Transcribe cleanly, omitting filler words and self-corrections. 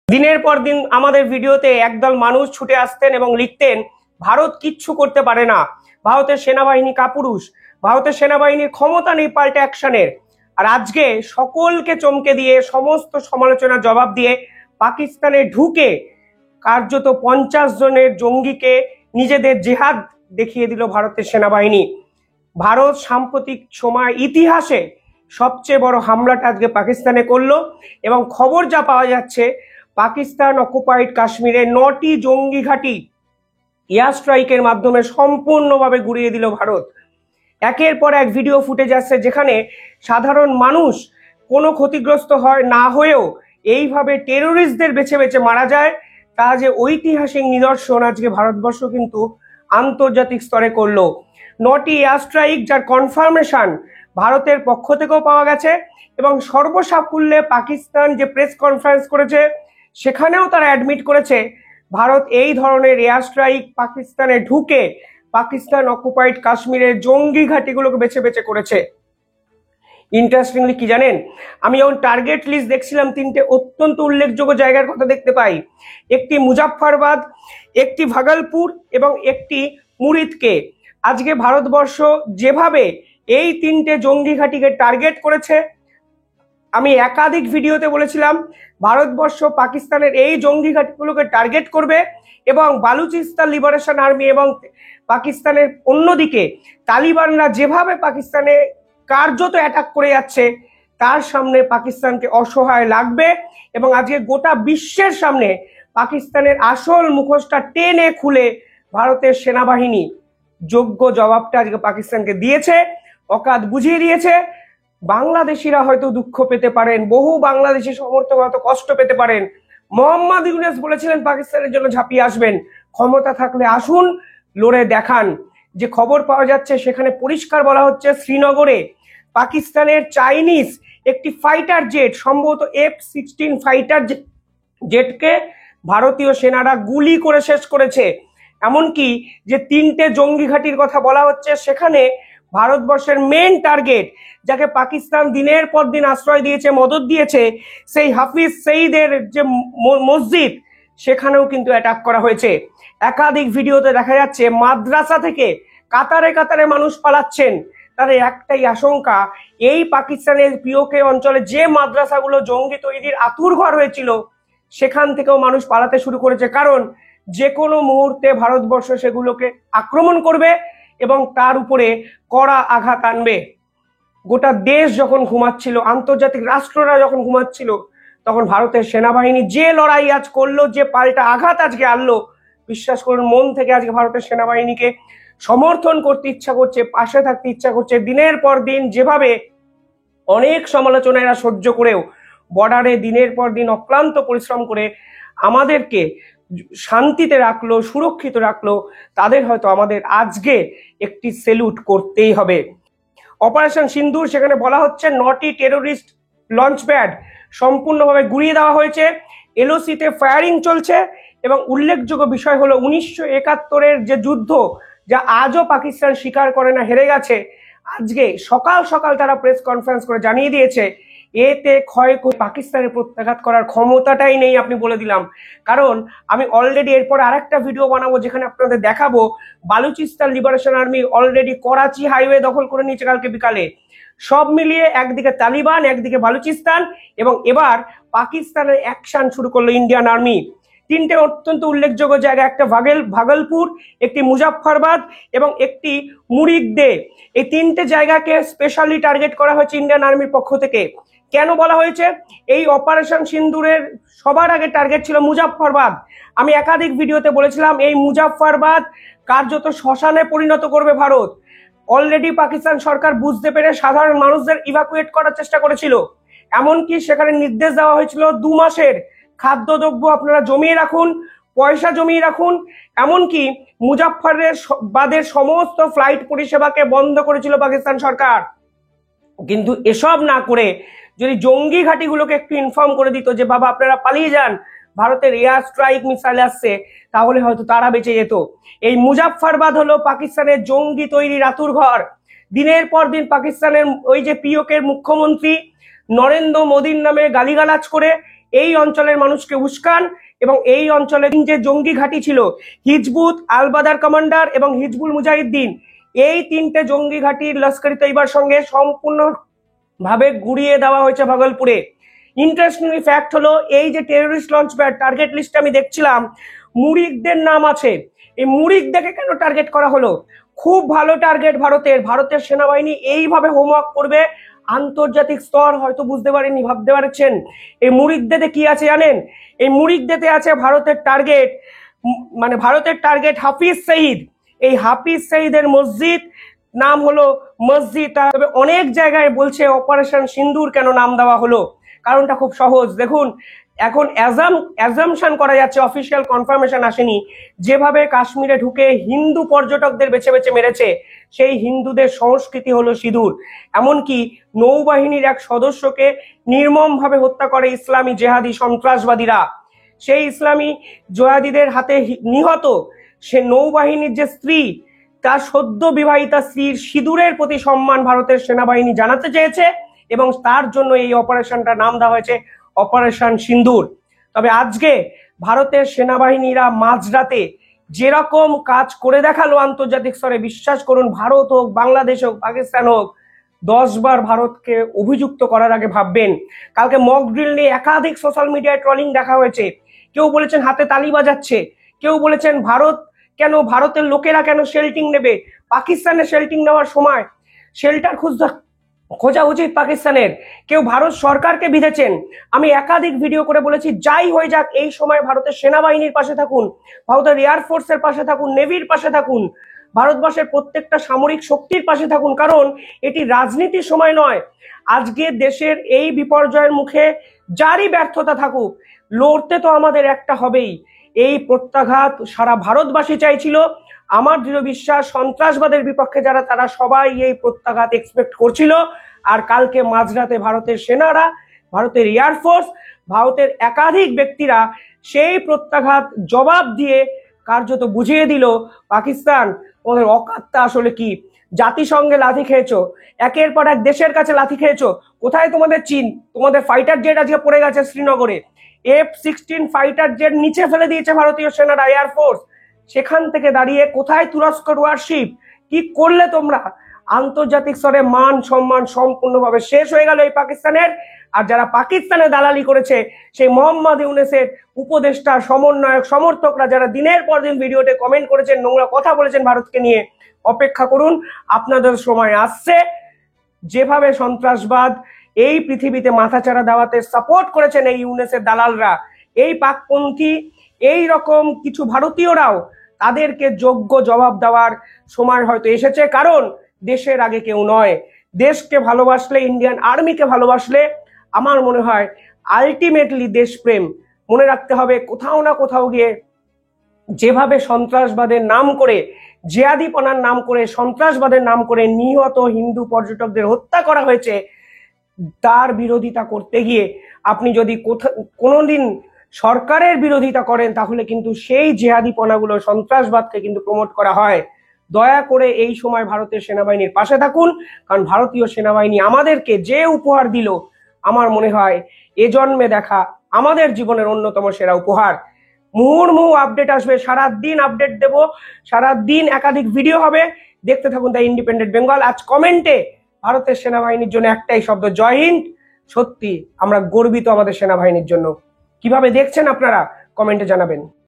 দিনের পর দিন আমাদের ভিডিওতে একদল মানুষ ছুটে আসতেন এবং লিখতেন ভারত কিচ্ছু করতে পারে না, ভারতের সেনাবাহিনী কাপুরুষ, ভারতের সেনাবাহিনীর ক্ষমতা নেই পাল্টা অ্যাকশনের। আর আজকে সকলকে চমকে দিয়ে সমস্ত সমালোচনার জবাব দিয়ে পাকিস্তানে ঢুকে কার্যত 50 জনের জঙ্গিকে নিজেদের জেহাদ দেখিয়ে দিল ভারতের সেনাবাহিনী। ভারত সাম্প্রতিক সময় ইতিহাসে সবচেয়ে বড় হামলাটা আজকে পাকিস্তানে করলো এবং খবর যা পাওয়া যাচ্ছে পাকিস্তান অকুপাইড কাশ্মীরে 9টি জঙ্গি ঘাঁটি এয়ার স্ট্রাইকের মাধ্যমে সম্পূর্ণভাবে গুড়িয়ে দিল ভারত। একের পর এক ভিডিও ফুটেজ আসছে যেখানে সাধারণ মানুষ কোনো ক্ষতিগ্রস্ত হয় না হয়েও এইভাবে টেরোরিস্টদের বেছে বেছে মারা যায়, তা যে ঐতিহাসিক নিদর্শন আজকে ভারতবর্ষ কিন্তু আন্তর্জাতিক স্তরে করলো। 9টি এয়ার স্ট্রাইক যার কনফার্মেশন ভারতের পক্ষ থেকেও পাওয়া গেছে এবং সর্বসাকুল্যে পাকিস্তান যে প্রেস কনফারেন্স করেছে সেখানেও তারা অ্যাডমিট করেছে ভারত এই ধরনের এয়ার স্ট্রাইক পাকিস্তানে ঢুকে পাকিস্তান অকুপাইড কাশ্মীরের জঙ্গি ঘাঁটিগুলোকে বেছে বেছে করেছে। ইন্টারেস্টিংলি কি জানেন, আমি যখন টার্গেট লিস্ট দেখছিলাম 3টে অত্যন্ত উল্লেখযোগ্য জায়গার কথা দেখতে পাই। একটি মুজাফফরবাদ, একটি ভাগলপুর এবং একটি মুরিদকে। আজকে ভারতবর্ষ যেভাবে এই 3টে জঙ্গি ঘাঁটিকে টার্গেট করেছে, আমি একাধিক ভিডিওতে বলেছিলাম ভারতবর্ষ পাকিস্তানের এই জঙ্গি ঘাঁটিগুলোকে টার্গেট করবে এবং বালুচিস্তান লিবারেশন আর্মি এবং পাকিস্তানের অন্যদিকে তালিবানরা যেভাবে পাকিস্তানে কার্যত অ্যাটাক করে যাচ্ছে তার সামনে পাকিস্তানকে অসহায় লাগবে এবং আজকে গোটা বিশ্বের সামনে পাকিস্তানের আসল মুখোশটা টেনে খুলে ভারতের সেনাবাহিনী যোগ্য জবাবটা আজকে পাকিস্তানকে দিয়েছে, অকাত বুঝিয়ে দিয়েছে। বাংলাদেশিরা হয়তো দুঃখ পেতে পারেন, বহু বাংলাদেশি সমর্থক হয়তো কষ্ট পেতে পারেন। মোহাম্মদ ইউনূস বলেছিলেন পাকিস্তানের জন্য ঝাঁপিয়ে আসবেন, ক্ষমতা থাকলে আসুন, লড়ে দেখান। যে খবর পাওয়া যাচ্ছে সেখানে পরিষ্কার বলা হচ্ছে শ্রীনগরে পাকিস্তানের চাইনিজ একটি ফাইটার জেট, সম্ভবত F-16 ফাইটার জেটকে ভারতীয় সেনারা গুলি করে শেষ করেছে। এমনকি যে 3টে জঙ্গি ঘাঁটির কথা বলা হচ্ছে সেখানে ভারতবর্ষের মেন টার্গেট, যাকে পাকিস্তান দিনের পর দিন আশ্রয় দিয়েছে, মদত দিয়েছে, সেই হাফিজ সঈদের যে মসজিদ সেখানেও কিন্তু অ্যাটাক করা হয়েছে। একাধিক ভিডিওতে দেখা যাচ্ছে মাদ্রাসা থেকে কাতারে কাতারে মানুষ পালাচ্ছেন। তাদের একটাই আশঙ্কা, এই পাকিস্তানের পিওকে অঞ্চলে যে মাদ্রাসাগুলো জঙ্গি তৈরির আঁতুড়ঘর হয়েছিল সেখান থেকেও মানুষ পালাতে শুরু করেছে, কারণ যে কোনো মুহূর্তে ভারতবর্ষ সেগুলোকে আক্রমণ করবে এবং তার উপরে কড়া আঘাত আনবে। গোটা দেশ যখন ঘুমাচ্ছিল, আন্তর্জাতিক রাষ্ট্ররা যখন ঘুমাচ্ছিল, তখন ভারতের সেনাবাহিনী যে লড়াই আজ করলো, যে পাল্টা আঘাত আজকে আনলো, বিশ্বাস করুন মন থেকে আজকে ভারতের সেনাবাহিনীকে সমর্থন করতে ইচ্ছা করছে, পাশে থাকতে ইচ্ছা করছে। দিনের পর দিন যেভাবে অনেক সমালোচনা এরা সহ্য করেও বর্ডারে দিনের পর দিন অক্লান্ত পরিশ্রম করে আমাদেরকে শান্তিতে রাখলো, সুরক্ষিত রাখলো, তাদের হয়তো আমাদের আজকে একটি সেলুট করতেই হবে। অপারেশন সিন্দুর, সেখানে বলা হচ্ছে 9টি টেরোরিস্ট লঞ্চ প্যাড সম্পূর্ণভাবে গুড়িয়ে দেওয়া হয়েছে, এলওসিতে ফায়ারিং চলছে এবং উল্লেখযোগ্য বিষয় হলো 1971-এর যে যুদ্ধ যা আজও পাকিস্তান স্বীকার করে না হেরে গেছে, আজকে সকাল সকাল তারা প্রেস কনফারেন্স করে জানিয়ে দিয়েছে এতে পাকিস্তানের প্রত্যাঘাত করার ক্ষমতাটাই নেই। আপনি বলে দিলাম, কারণ আমি অলরেডি এরপর আরেকটা ভিডিও বানাবো যেখানে আপনাদের দেখাবো Balochistan liberation army already Karachi highway দখল করে নিয়েছে কালকে বিকালে। সব মিলিয়ে একদিকে তালিবান, একদিকে বালুচিস্তান এবং এবার পাকিস্তানের অ্যাকশন শুরু করলো ইন্ডিয়ান আর্মি। 3টে অত্যন্ত উল্লেখযোগ্য জায়গা, একটা ভাগলপুর, একটি মুজাফফরবাদ এবং একটি মুরিদে। এই 3টে জায়গাকে স্পেশালি টার্গেট করা হয়েছে ইন্ডিয়ান আর্মির পক্ষ থেকে। কেন বলা হয়েছে? এই অপারেশন সিন্দুরের সবার আগে টার্গেট ছিল মুজাফফরবাদ। আমি একাধিক ভিডিওতে বলেছিলাম এই মুজাফফরবাদ কার্যত শ্মশানে পরিণত করবে ভারত। অলরেডি পাকিস্তান সরকার বুঝতে পেরে সাধারণ মানুষদের ইভাকুয়েট করার চেষ্টা করেছিল, এমনকি সেখানে নির্দেশ দেওয়া হয়েছিল 2 মাসের খাদ্যদ্রব্য আপনারা জমিয়ে রাখুন, পয়সা জমিয়ে রাখুন। এমনকি মুজাফফরবাদের সমস্ত ফ্লাইট পরিষেবাকে বন্ধ করেছিল পাকিস্তান সরকার। কিন্তু এসব না করে যদি জঙ্গি ঘাঁটিগুলোকে একটু ইনফর্ম করে দিত যে বাবা আপনারা পালিয়ে যান, ভারতের এয়ার স্ট্রাইক মিসাইল আসছে, তাহলে হয়তো তারা বেঁচে যেত। এই মুজাফফরবাদ হলো পাকিস্তানের জঙ্গি তৈরির আঁতুড়ঘর। দিনের পর দিন পাকিস্তানের ওই যে পিওকের মুখ্যমন্ত্রী নরেন্দ্র মোদীর নামে গালিগালাজ করে এই অঞ্চলের মানুষকে উস্কান এবং এই অঞ্চলে যে জঙ্গি ঘাঁটি ছিল হিজবুত, আল বাদার কমান্ডার এবং হিজবুল মুজাহিদ্দিন, এই তিনটে জঙ্গি ঘাঁটির লস্করি তৈবার সঙ্গে সম্পূর্ণভাবে গুড়িয়ে দেওয়া হয়েছে ভাগলপুরে। ইন্টারেস্টিং ফ্যাক্ট হলো, এই যে terrorist launch pad target list আমি দেখছিলাম, মুরিকদের নাম আছে। এই মুরিকদেরকে কেন টার্গেট করা হলো? খুব ভালো টার্গেট ভারতের সেনাবাহিনী এইভাবে হোমওয়ার্ক করবে আন্তর্জাতিক স্তর হয়তো বুঝতে পারেননি, ভাবতে পারছেন। এই মুরিকদেতে কি আছে জানেন? এই মুরিকদেতে আছে ভারতের টার্গেট, মানে ভারতের টার্গেট হাফিজ সঈদ। এই হাফিজ সঈদের মসজিদ নাম হলো মসজিদ। তবে অনেক জায়গায় বলছে অপারেশন সিন্দুর কেন নাম দেওয়া হলো, কারণটা খুব সহজ। দেখুন, এখন অ্যাজাম্পশন করা যাচ্ছে, অফিসিয়াল কনফার্মেশন আসেনি, যেভাবে কাশ্মীরে ঢুকে হিন্দু পর্যটকদের বেছে বেছে মেরেছে, সেই হিন্দুদের সংস্কৃতি হলো সিঁদুর। এমনকি নৌবাহিনীর এক সদস্যকে নির্মমভাবে হত্যা করে ইসলামী জেহাদি সন্ত্রাসবাদীরা। সেই ইসলামী জেহাদিদের হাতে নিহত সে নৌবাহিনীর যে স্ত্রী, তার সদ্য বিবাহিতা স্ত্রীর সিঁদুরের প্রতি সম্মান ভারতের সেনাবাহিনী জানাতে চেয়েছে এবং তার জন্য এই অপারেশনটা নাম দেওয়া হয়েছে অপারেশন সিন্দুর। তবে আজকে ভারতের সেনাবাহিনীরা মাঝরাতে যেরকম কাজ করে দেখালো আন্তর্জাতিক স্তরে, বিশ্বাস করুন, ভারত হোক, বাংলাদেশ হোক, পাকিস্তান হোক, 10 বার ভারতকে অভিযুক্ত করার আগে ভাববেন। কালকে মক ড্রিল নিয়ে একাধিক সোশ্যাল মিডিয়ায় ট্রলিং দেখা হয়েছে। কেউ বলেছেন হাতে তালি বাজাচ্ছে, কেউ বলেছেন ভারতের লোকেরা কেন শেল্টিং নেবে, পাকিস্তানের শেল্টিং নেওয়ার সময় শেল্টার খোঁজা উচিত পাকিস্তানের। কেউ ভারত সরকারকে বিঁধেছেন। আমি একাধিক ভিডিও করে বলেছি, যাই হয়ে যাক এই সময় ভারতের সেনাবাহিনীর পাশে থাকুন, ভারতের এয়ারফোর্সের পাশে থাকুন, নেভির পাশে থাকুন, ভারতবর্ষের প্রত্যেকটা সামরিক শক্তির পাশে থাকুন, কারণ এটি রাজনীতির সময় নয়। আজকে দেশের এই বিপর্যয়ের মুখে যারই ব্যর্থতা থাকুক, লড়তে তো আমাদের একটা হবেই। এই প্রত্যাঘাত সারা ভারতবাসী চাইছিল। আমার দৃঢ় বিশ্বাস সন্ত্রাসবাদের বিপক্ষে যারা, তারা সবাই এই প্রত্যাঘাত এক্সপেক্ট করছিল। আর কালকে মাঝরাতে ভারতের সেনারা, ভারতের এয়ারফোর্স, ভারতের একাধিক ব্যক্তিরা সেই প্রত্যাঘাত জবাব দিয়ে কার্যত বুঝিয়ে দিল পাকিস্তান তোমাদের অকাতটা আসলে কি। জাতিসংঘে লাথি খেয়েছো, একের পর এক দেশের কাছে লাথি খেয়েছো। কোথায় তোমাদের চীন? তোমাদের ফাইটার জেট আজকে পড়ে গেছে শ্রীনগরে। F-16 ফাইটার জেট নিচে ফেলে দিয়েছে ভারতীয় সেনারা, এয়ারফোর্স। সেখান থেকে দাঁড়িয়ে কোথায় তুরস্কর ওয়ারশিপ? কি করলে তোমরা? আন্তর্জাতিক স্তরে মান সম্মান সম্পূর্ণভাবে শেষ হয়ে গেল এই পাকিস্তানের। আর যারা পাকিস্তানে দালালি করেছে, সেই মোহাম্মদ ইউনূসের উপদেষ্টা, সমন্বয়ক, সমর্থকরা যারা দিনের পর দিন ভিডিওতে কমেন্ট করেছেন, নোংরা কথা বলেছেন ভারতকে নিয়ে, অপেক্ষা করুন, আপনাদের সময় আসছে। যেভাবে সন্ত্রাসবাদ এই পৃথিবীতে মাথাচাড়া দেওয়াতে সাপোর্ট করেছেন এই ইউনূসের দালালরা, এই পাকপন্থী, এই রকম কিছু ভারতীয়রাও, তাদেরকে যোগ্য জবাব দেওয়ার সময় হয়তো এসেছে। কারণ দেশের আগে কেউ নয়। দেশকে ভালোবাসলে, ইন্ডিয়ান আর্মিকে ভালোবাসলে, আমার মনে হয় আলটিমেটলি দেশপ্রেম। মনে রাখতে হবে, কোথাও না কোথাও গিয়ে যেভাবে সন্ত্রাসবাদের নাম করে, জিহাদিপনার নাম করে, সন্ত্রাসবাদের নাম করে নিহত হিন্দু পর্যটকদের হত্যা করা হয়েছে, তার বিরোধিতা করতে গিয়ে আপনি যদি কোনোদিন সরকারের বিরোধিতা করেন, তাহলে কিন্তু সেই জিহাদিপনাগুলো, সন্ত্রাসবাদকে কিন্তু প্রমোট করা হয়। দয়া করে এই সময় ভারতের সেনাবাহিনীর পাশে থাকুন, কারণ ভারতীয় সেনাবাহিনী আমাদেরকে যে উপহার দিল, আমার মনে হয় এ জন্মে দেখা আমাদের জীবনের অন্যতম সেরা উপহার। মুহুর্মুহু আপডেট আসবে, সারাদিন আপডেট দেব, সারাদিন একাধিক ভিডিও হবে। দেখতে থাকুন দ্য ইন্ডিপেন্ডেন্ট বেঙ্গল। আজ কমেন্টে ভারতের সেনাবাহিনীর জন্য একটাই শব্দ, জয় হিন্দ। সত্যি আমরা গর্বিত আমাদের সেনাবাহিনীর জন্য। কিভাবে দেখছেন আপনারা কমেন্টে জানাবেন।